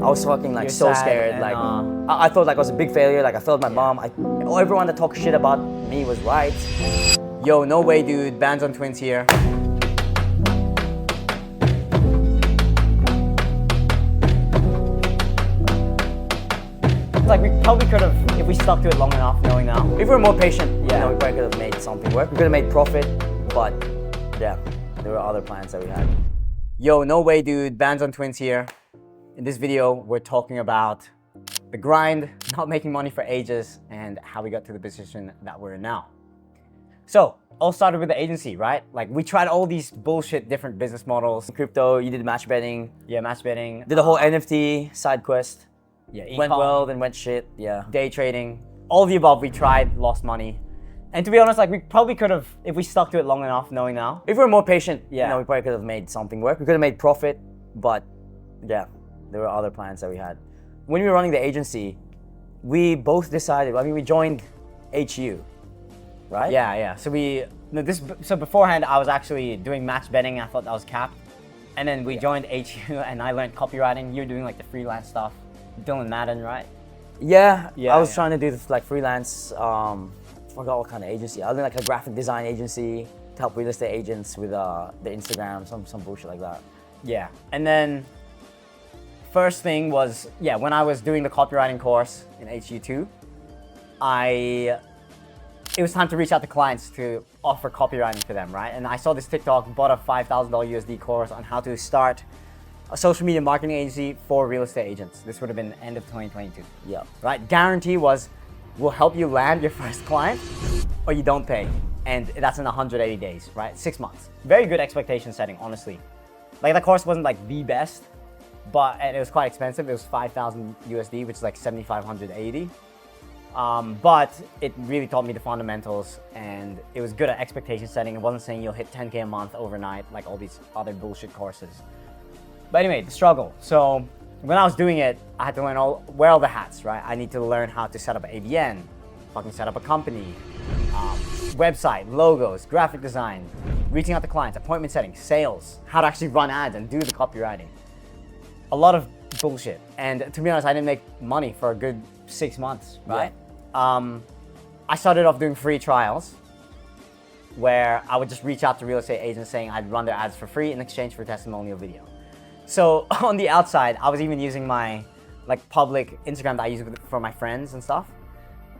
I was fucking like You're so sad scared. and, Like I felt like I was a big failure. Like I failed my mom. Everyone that talked shit about me was right. Yo, no way, dude. Bands on Twins here. Like we probably could have, if we stuck to it long enough, knowing now. If we were more patient, Yeah. you know, we probably could have made something work. We could have made profit, but yeah, there were other plans that we had. Yo, no way, dude. Bands on Twins here. In this video, we're talking about the grind, not making money for ages, and how we got to the position that we're in now. So, all started with the agency, right? Like we tried all these bullshit different business models. Crypto, you did match betting, Yeah, match betting. did the whole NFT side quest. Yeah, Went e-com, well, then went shit. Yeah. day trading, all of the above. We tried, lost money. And to be honest, like we probably could have, if we stuck to it long enough, knowing now. If we were more patient, Yeah. you know, we probably could have made something work. We could have made profit, but yeah, there were other plans that we had. When we were running the agency, we both decided. I mean, we joined HU, right? Yeah. So beforehand, I was actually doing match betting. I thought that was capped. And then we joined HU and I learned copywriting. You're doing like the freelance stuff. Dylan Madden, right? Yeah. Yeah, I was yeah. trying to do this like freelance. Forgot what kind of agency. I was in like a graphic design agency to help real estate agents with the Instagram, some bullshit like that. Yeah. And then first thing was, when I was doing the copywriting course in HU2, it was time to reach out to clients to offer copywriting to them, right? And I saw this TikTok, bought a $5,000 USD course on how to start a social media marketing agency for real estate agents. This would have been end of 2022. Yeah. Right? Guarantee was, we'll help you land your first client or you don't pay. And that's in 180 days, right? 6 months. Very good expectation setting, honestly. Like the course wasn't like the best, and it was quite expensive. It was 5,000 USD, which is like 7,580. But it really taught me the fundamentals and it was good at expectation setting. It wasn't saying you'll hit 10K a month overnight like all these other bullshit courses. But anyway, the struggle. So when I was doing it, I had to wear all the hats, right? I need to learn how to set up an ABN, fucking set up a company, website, logos, graphic design, reaching out to clients, appointment setting, sales, how to actually run ads and do the copywriting. A lot of bullshit. And to be honest, I didn't make money for a good 6 months, right? I started off doing free trials where I would just reach out to real estate agents saying I'd run their ads for free in exchange for a testimonial video. So on the outside, I was even using my like public Instagram that I use for my friends and stuff.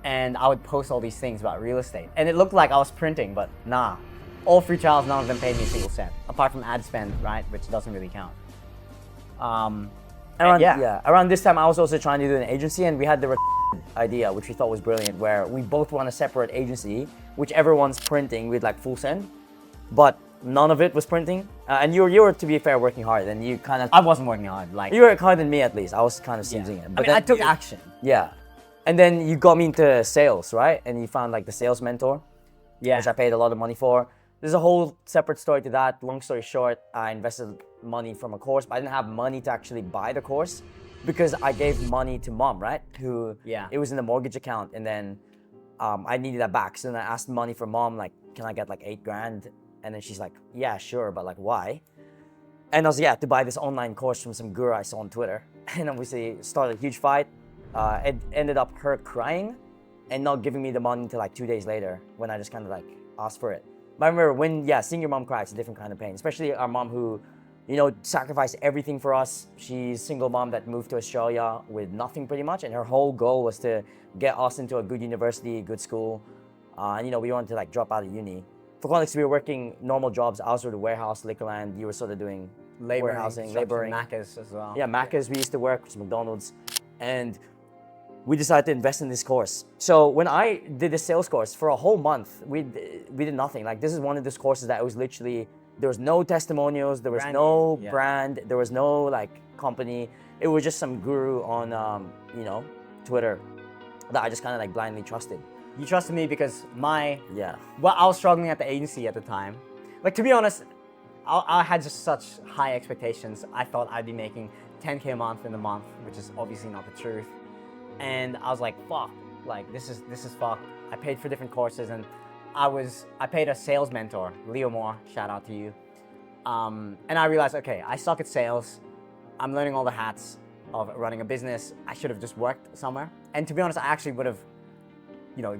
And I would post all these things about real estate. And it looked like I was printing, but nah. All free trials, none of them paid me a single cent, apart from ad spend, right? Which doesn't really count. Around this time, I was also trying to do an agency, and we had the idea, which we thought was brilliant, where we both run a separate agency, which everyone's printing with like full send, but none of it was printing. And you were, to be fair, working hard, and you kind of. I wasn't working hard. Like you worked harder than me, at least. I was kind of seizing it. I took action. Yeah, and then you got me into sales, right? And you found like the sales mentor, which I paid a lot of money for. There's a whole separate story to that. Long story short, I invested money from a course, but I didn't have money to actually buy the course because I gave money to mom, right? It was in the mortgage account, and then I needed that back. So then I asked money from mom, like, can I get like $8,000? And then she's like, yeah, sure, but like, why? And I was to buy this online course from some guru I saw on Twitter. And obviously it started a huge fight. It ended up her crying and not giving me the money until like 2 days later when I just kind of like asked for it. But I remember seeing your mom cry, it's a different kind of pain, especially our mom who, sacrificed everything for us. She's a single mom that moved to Australia with nothing pretty much, and her whole goal was to get us into a good university, good school. And we wanted to like drop out of uni. For context, we were working normal jobs. I was sort of warehouse, Liquorland. You were sort of doing warehousing, laboring. Macca's as well. Yeah, Macca's we used to work, which is McDonald's. And we decided to invest in this course. So when I did the sales course for a whole month, we did nothing. Like this is one of those courses that was literally, there was no testimonials, there was no brand, there was no like company. It was just some guru on, Twitter that I just kind of like blindly trusted. You trusted me because I was struggling at the agency at the time. Like to be honest, I had just such high expectations. I thought I'd be making 10K a month in the month, which is obviously not the truth. And I was like, fuck, like this is fucked. I paid for different courses and I paid a sales mentor, Leo Moore, shout out to you. And I realized, okay, I suck at sales. I'm learning all the hats. of running a business. I should have just worked somewhere. And to be honest, I actually would have,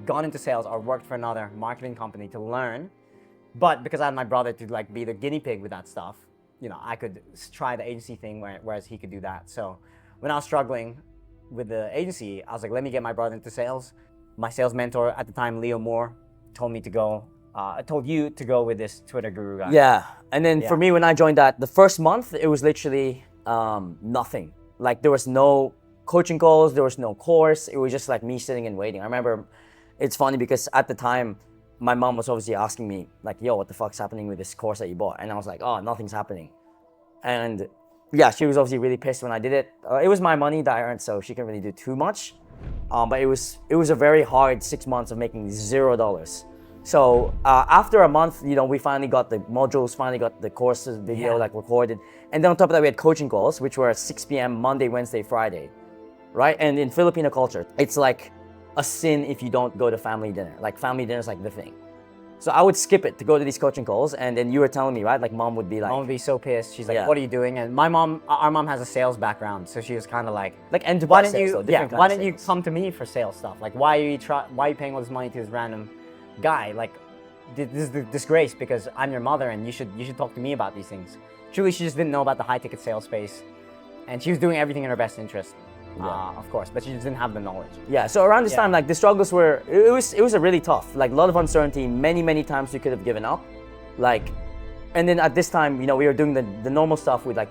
gone into sales or worked for another marketing company to learn. But because I had my brother to like be the guinea pig with that stuff, I could try the agency thing whereas he could do that. So when I was struggling with the agency, I was like, let me get my brother into sales. My sales mentor at the time, Leo Moore, told me to go. I told you to go with this Twitter guru guy. Yeah, and then for me, when I joined that, the first month, it was literally nothing. Like there was no coaching calls, there was no course. It was just like me sitting and waiting. I remember, it's funny because at the time, my mom was obviously asking me like, yo, what the fuck's happening with this course that you bought? And I was like, oh, nothing's happening. And yeah, she was obviously really pissed when I did it. It was my money that I earned, so she couldn't really do too much. But it was a very hard 6 months of making $0. So after a month, we finally got the modules, finally got the courses video like recorded. And then on top of that, we had coaching calls, which were at 6 p.m. Monday, Wednesday, Friday, right? And in Filipino culture, it's like a sin if you don't go to family dinner. Like family dinner is like the thing. So I would skip it to go to these coaching calls. And then you were telling me, right? Like mom would be like, Mom would be so pissed. She's like, what are you doing? And our mom has a sales background. So she was kind of like enterprise why sales, why didn't you come to me for sales stuff? Like, why are you paying all this money to this random guy? Like, this is the disgrace because I'm your mother and you should talk to me about these things. Truly, she just didn't know about the high ticket sales space. And she was doing everything in her best interest. Of course, but she just didn't have the knowledge. Yeah, so around this time, like the struggles were, it was a really tough, like a lot of uncertainty, many times we could have given up. Like, and then at this time, we were doing the normal stuff with like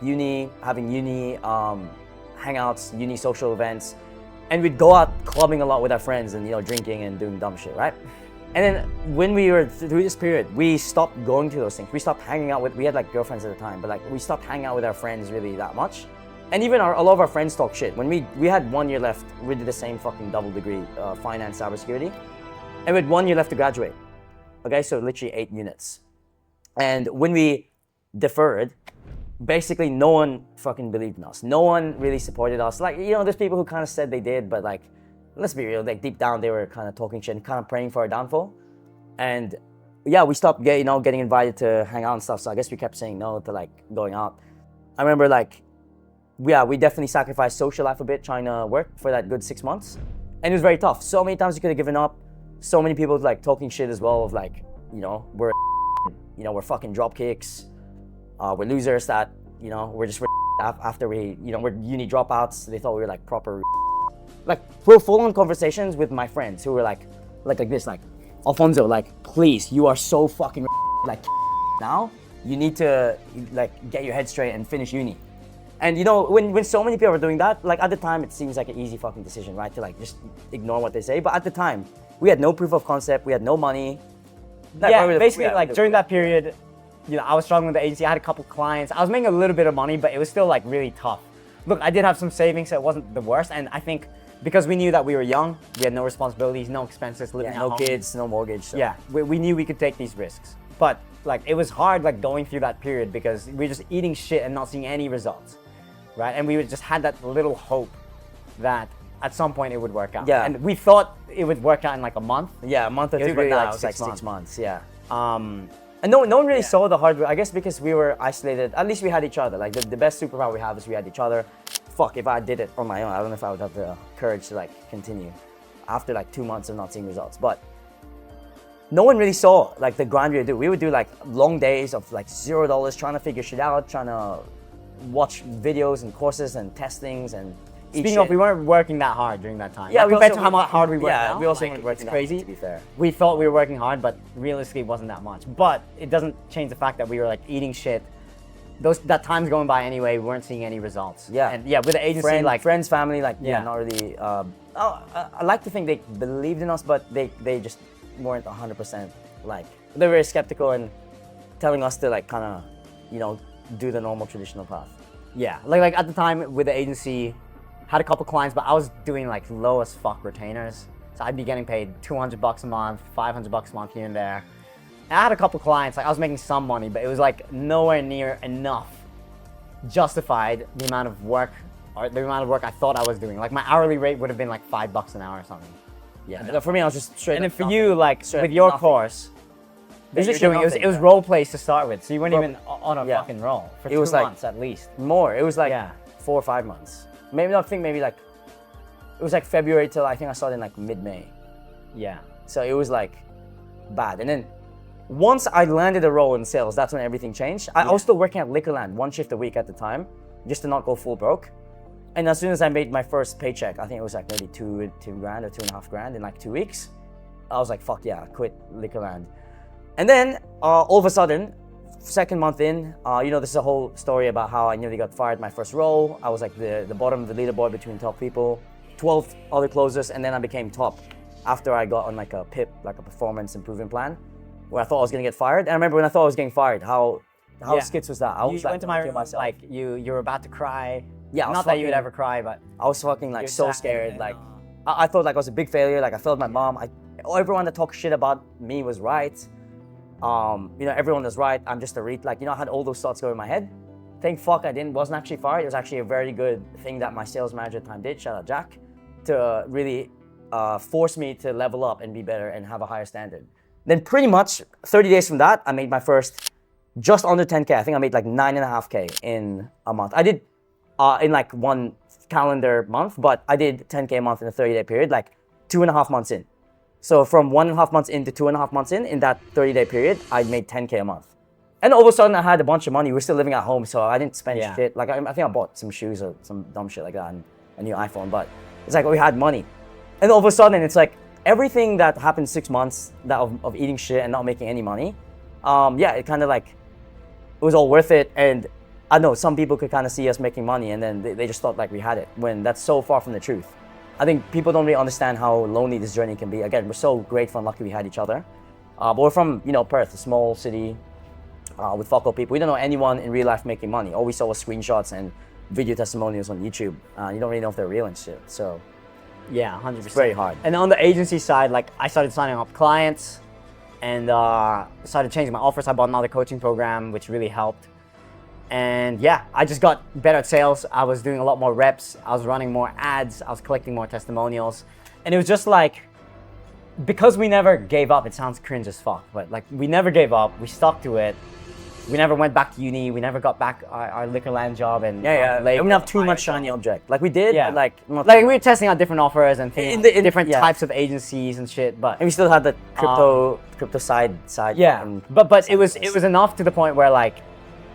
having uni hangouts, uni social events, and we'd go out clubbing a lot with our friends and, drinking and doing dumb shit, right? And then when we were through this period, we stopped going to those things. We stopped hanging out we had like girlfriends at the time, but like we stopped hanging out with our friends really that much. And even a lot of our friends talk shit. When we had 1 year left, we did the same fucking double degree, finance, cybersecurity. And we had 1 year left to graduate. Okay, so literally 8 units. And when we deferred, basically no one fucking believed in us. No one really supported us. Like, there's people who kind of said they did, but like, let's be real, like deep down they were kind of talking shit and kind of praying for our downfall. And yeah, we stopped getting invited to hang out and stuff. So I guess we kept saying no to like going out. I remember like, we definitely sacrificed social life a bit trying to work for that good 6 months. And it was very tough. So many times you could have given up. So many people like talking shit as well of like, we're fucking dropkicks. We're losers that, we're just after we're uni dropouts. They thought we were like proper. Like we're full on conversations with my friends who were like this, like, Alfonso, like, please, you are so fucking like now. You need to like get your head straight and finish uni. And when so many people are doing that, like at the time, it seems like an easy fucking decision, right? To like just ignore what they say. But at the time, we had no proof of concept. We had no money. Basically, during that period, I was struggling with the agency. I had a couple clients. I was making a little bit of money, but it was still like really tough. Look, I did have some savings, so it wasn't the worst. And I think because we knew that we were young, we had no responsibilities, no expenses, living at home. Kids, no mortgage. So. Yeah, we knew we could take these risks. But like it was hard like going through that period because we were just eating shit and not seeing any results. Right, and we just had that little hope that at some point it would work out. Yeah, and we thought it would work out in like a month. Yeah, a month or two, but now it's like 6 months. Yeah. And no one really saw the hard way. I guess because we were isolated. At least we had each other. Like the best superpower we have is we had each other. Fuck, if I did it on my own, I don't know if I would have the courage to like continue after like 2 months of not seeing results. But no one really saw like the grind we would do. We would do like long days of like $0, trying to figure shit out, trying to watch videos and courses and testings and speaking of, we weren't working that hard during that time. Yeah, like, compared to how hard we worked. Yeah, now, we also like, weren't working. It's crazy. To be fair, we thought we were working hard, but realistically, it wasn't that much. But it doesn't change the fact that we were like eating shit. That time's going by anyway. We weren't seeing any results. Yeah, and yeah, with the agency, friends, family, like not really. I like to think they believed in us, but they just weren't 100%. Like they were very skeptical and telling us to like kind of, do the normal traditional path. Yeah, like at the time with the agency, had a couple clients, but I was doing like low as fuck retainers. So I'd be getting paid $200 a month, $500 a month here and there. And I had a couple clients, like I was making some money, but it was like nowhere near enough justified the amount of work I thought I was doing. Like my hourly rate would have been like $5 an hour or something. Yeah, for me, I was just straight. And then for you, like with your course, it was role plays to start with, so you weren't even on a fucking roll for 2 months at least. More. It was like 4 or 5 months. maybe not think maybe like it was like February till I think I started in like mid-May. Yeah. So it was like bad. And then once I landed a role in sales, that's when everything changed. I was still working at Liquorland, 1 shift a week at the time, just to not go full broke. And as soon as I made my first paycheck, I think it was like maybe two grand or 2.5 grand in like 2 weeks. I was like, fuck yeah, quit Liquorland. And then all of a sudden, second month in, this is a whole story about how I nearly got fired my first role. I was like the bottom of the leaderboard between top people, 12 other closers, and then I became top after I got on like a PIP, like a performance improvement plan, where I thought I was gonna get fired. And I remember when I thought I was getting fired, how skits was that? I was You went to my kill room, myself. like you were about to cry. Yeah, I was not that you would fucking- ever cry, but I was fucking like You're so sad scared. and, Like I thought like I was a big failure. Like I failed my mom. Everyone that talked shit about me was right. Everyone was right. I'm just a like I had all those thoughts going in my head. Thank fuck I wasn't actually fired. It was actually a very good thing that my sales manager at the time did. Shout out Jack, to really force me to level up and be better and have a higher standard. Then pretty much 30 days from that, I made my first just under 10K. I think I made like 9.5K in a month. I did in like one calendar month, but I did 10K a month in a 30-day period, like 2.5 months in. So from 1.5 months in to 2.5 months in that 30-day period, I made 10K a month. And all of a sudden I had a bunch of money. We were still living at home, so I didn't spend shit. Like I think I bought some shoes or some dumb shit like that and a new iPhone, but it's like we had money. And all of a sudden it's like everything that happened 6 months of eating shit and not making any money, it kind of like, it was all worth it. And I know some people could kind of see us making money and then they just thought like we had it, when that's so far from the truth. I think people don't really understand how lonely this journey can be. Again, we're so grateful and lucky we had each other. But we're from, Perth, a small city with fuck all people. We don't know anyone in real life making money. All we saw was screenshots and video testimonials on YouTube. You don't really know if they're real and shit. So yeah, 100%. it's very hard. And on the agency side, like I started signing up clients and started changing my offers. I bought another coaching program, which really helped. And yeah, I just got better at sales. I was doing a lot more reps. I was running more ads. I was collecting more testimonials. And it was just like, because we never gave up, it sounds cringe as fuck, but like we never gave up. We stuck to it. We never went back to uni. We never got back our Liquorland job. And We didn't have too much shiny object. Like we did, Yeah. but like not we were testing out different offers and things, In different yeah. types of agencies and shit. But and we still had the crypto side. yeah, and but it was enough to the point where like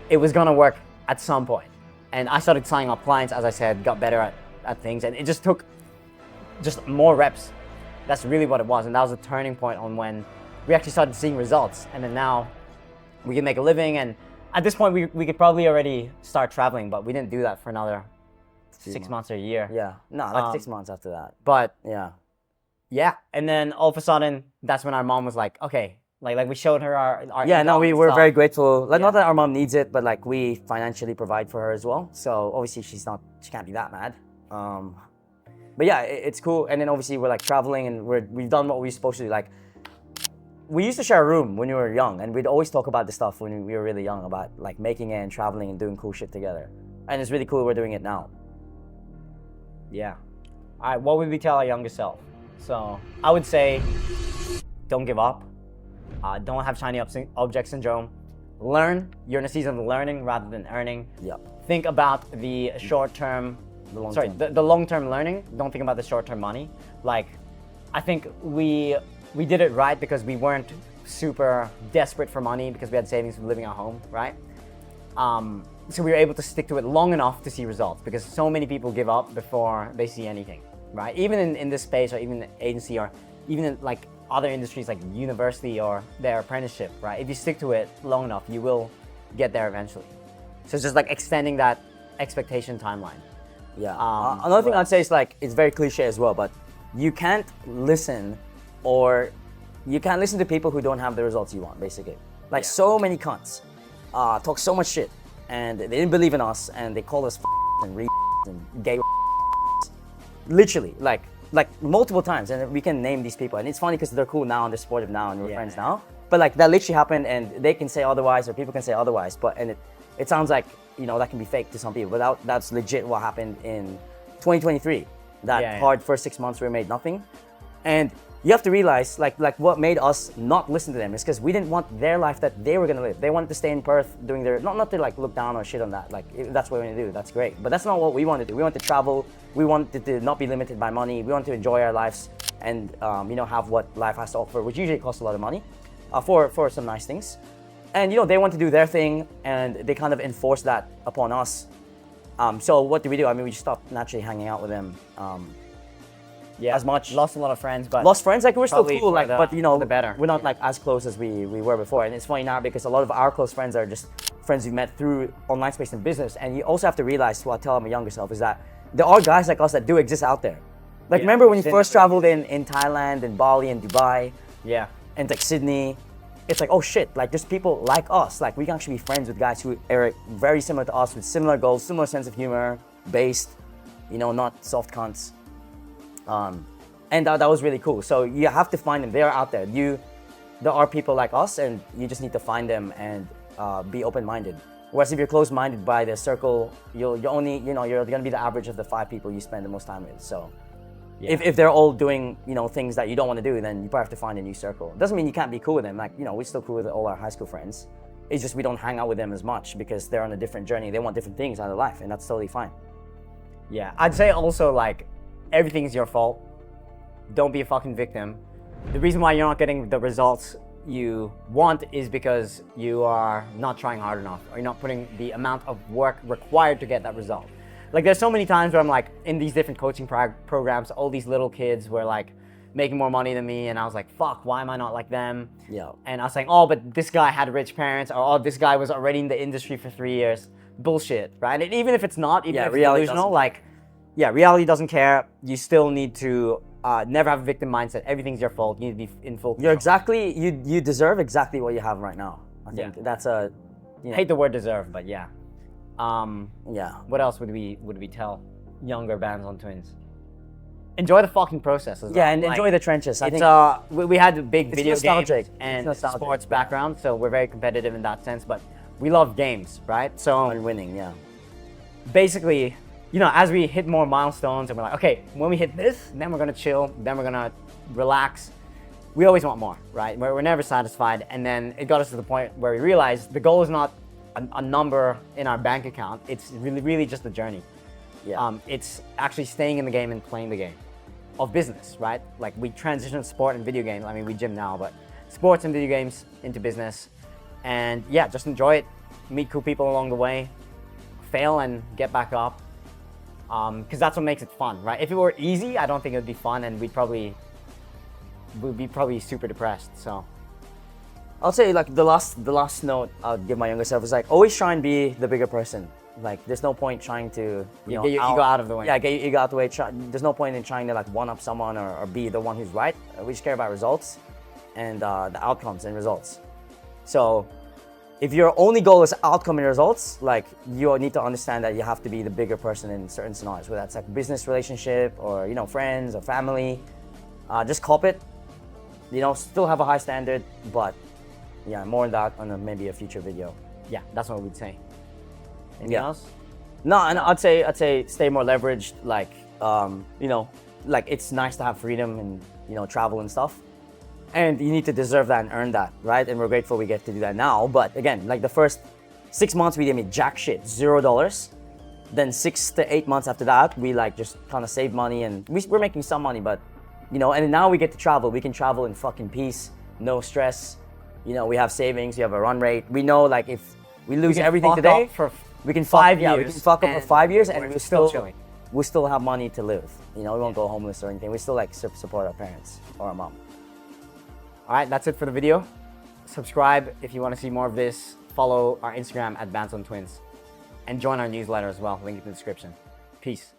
it was gonna work at some point. And I started signing up clients, as I said, got better at things, and it just took just more reps. That's really what it was, and that was a turning point on when we actually started seeing results. And then now we can make a living, and at this point we could probably already start traveling, but we didn't do that for another 6 months or a year. Yeah, no, like 6 months after that. But Yeah, and then all of a sudden, that's when our mom was like, okay, like we showed her our yeah. No, income we and were stuff. very grateful. Like not that our mom needs it, but like we financially provide for her as well. So obviously she can't be that mad. But yeah, it's cool. And then obviously we're like traveling and we've done what we're supposed to do. Like we used to share a room when we were young, and we'd always talk about this stuff when we were really young, about like making it and traveling and doing cool shit together. And it's really cool we're doing it now. Yeah. All right, what would we tell our younger self? So I would say, don't give up. Don't have shiny object syndrome. Learn. You're in a season of learning rather than earning. Yep. Think about the short-term, the long-term learning. Don't think about the short-term money. Like, I think we did it right because we weren't super desperate for money because we had savings from living at home, right? So we were able to stick to it long enough to see results, because so many people give up before they see anything, right? Even in this space, or even in agency, or even in like other industries like university or their apprenticeship, right? If you stick to it long enough, you will get there eventually. So it's just like extending that expectation timeline. Yeah. Another thing I'd say is like, it's very cliche as well, but you can't listen to people who don't have the results you want, basically. Like so many cunts talk so much shit, and they didn't believe in us, and they called us and and gay. Literally, like multiple times, and we can name these people. And it's funny because they're cool now and they're supportive now and we're friends now. But like that literally happened, and they can say otherwise, or people can say otherwise. And it sounds like that can be fake to some people, but that's legit what happened in 2023. That hard first 6 months we made nothing, and you have to realize, like what made us not listen to them is because we didn't want their life that they were gonna live. They wanted to stay in Perth doing their, not to like look down or shit on that. Like if that's what we want to do, that's great. But that's not what we wanted to do. We wanted to travel. We wanted to not be limited by money. We wanted to enjoy our lives and you know, have what life has to offer, which usually costs a lot of money, for some nice things. And you know, they want to do their thing, and they kind of enforce that upon us. So what do? I mean, we just stopped naturally hanging out with them. Yeah, as much. Lost a lot of friends, but Lost friends, like we're still probably cool, for like, the- but you know, for the better. we're not like as close as we were before. And it's funny now because a lot of our close friends are just friends we met through online space and business. And you also have to realize, what I tell my younger self is that there are guys like us that do exist out there. Like, Yeah, remember when you Sydney. first traveled in Thailand and Bali and Dubai yeah, and like Sydney? It's like, oh shit, like there's people like us. Like we can actually be friends with guys who are very similar to us with similar goals, similar sense of humor, based, you know, not soft cunts. And that was really cool. So you have to find them. They are out there. There are people like us, and you just need to find them and be open-minded. Whereas if you're closed-minded by the circle, you're only, you know, you're gonna be the average of the 5 people you spend the most time with. So Yeah. if they're all doing, you know, things that you don't want to do, then you probably have to find a new circle. Doesn't mean you can't be cool with them. Like, you know, we're still cool with all our high school friends. It's just we don't hang out with them as much because they're on a different journey. They want different things out of life, and that's totally fine. yeah. I'd say also like everything's your fault. Don't be a fucking victim. The reason why you're not getting the results you want is because you are not trying hard enough, or you're not putting the amount of work required to get that result. Like there's so many times where I'm like in these different coaching programs, all these little kids were like making more money than me, and I was like, fuck, why am I not like them? Yeah. And I was saying, oh, but this guy had rich parents, or oh, this guy was already in the industry for 3 years. Bullshit, right? And even if it's not, even Yeah, if it's reality delusional, doesn't like, yeah, reality doesn't care. You still need to never have a victim mindset. Everything's your fault. You need to be in full You're control. you deserve exactly what you have right now. I think Yeah. that's a, you I know, hate the word deserve, but yeah. yeah. What else would we tell younger bands on Twins? Enjoy the fucking process as well. Yeah, and Like, enjoy the trenches. I It's think we had a big video nostalgic. games and It's nostalgic. sports background, so we're very competitive in that sense. But we love games, right? So when winning, yeah. basically, you know, as we hit more milestones and we're like, okay, when we hit this, then we're gonna chill, then we're gonna relax. We always want more, right? We're never satisfied. And then it got us to the point where we realized the goal is not a number in our bank account. It's really just the journey. Yeah. It's actually staying in the game and playing the game of business, right? Like we transitioned sport and video games. I mean, we gym now, but sports and video games into business. And yeah, just enjoy it. Meet cool people along the way. Fail and get back up. Because that's what makes it fun, right? If it were easy, I don't think it would be fun, and we'd be probably super depressed. So I'll say like the last note I'll give my younger self is like always try and be the bigger person. Like there's no point trying to get your ego out of the way. Yeah, get your ego out of the way. There's no point in trying to like one up someone or be the one who's right. We just care about results and the outcomes and results. So if your only goal is outcome and results, like you need to understand that you have to be the bigger person in certain scenarios, whether that's like business relationship or, you know, friends or family. Just cop it, you know, still have a high standard, but yeah, more on that on maybe a future video. yeah, that's what we'd say. Anything Yeah. else? No, and I'd say stay more leveraged. Like, you know, like it's nice to have freedom and, you know, travel and stuff. And you need to deserve that and earn that, right? And we're grateful we get to do that now. But again, like the first 6 months, we didn't make jack shit, $0. Then 6 to 8 months after that, we like just kind of save money and we're making some money, but you know, and now we get to travel. We can travel in fucking peace, no stress. You know, we have savings, we have a run rate. We know like if we lose can everything fuck today, up for we can 5 Yeah, we years can fuck up for and 5 years and we're we're still still chilling. we still have money to live. You know, we won't go homeless or anything. We still like support our parents or our mom. All right, that's it for the video. Subscribe if you want to see more of this. Follow our Instagram at Bands on Twins. And join our newsletter as well. Link in the description. Peace.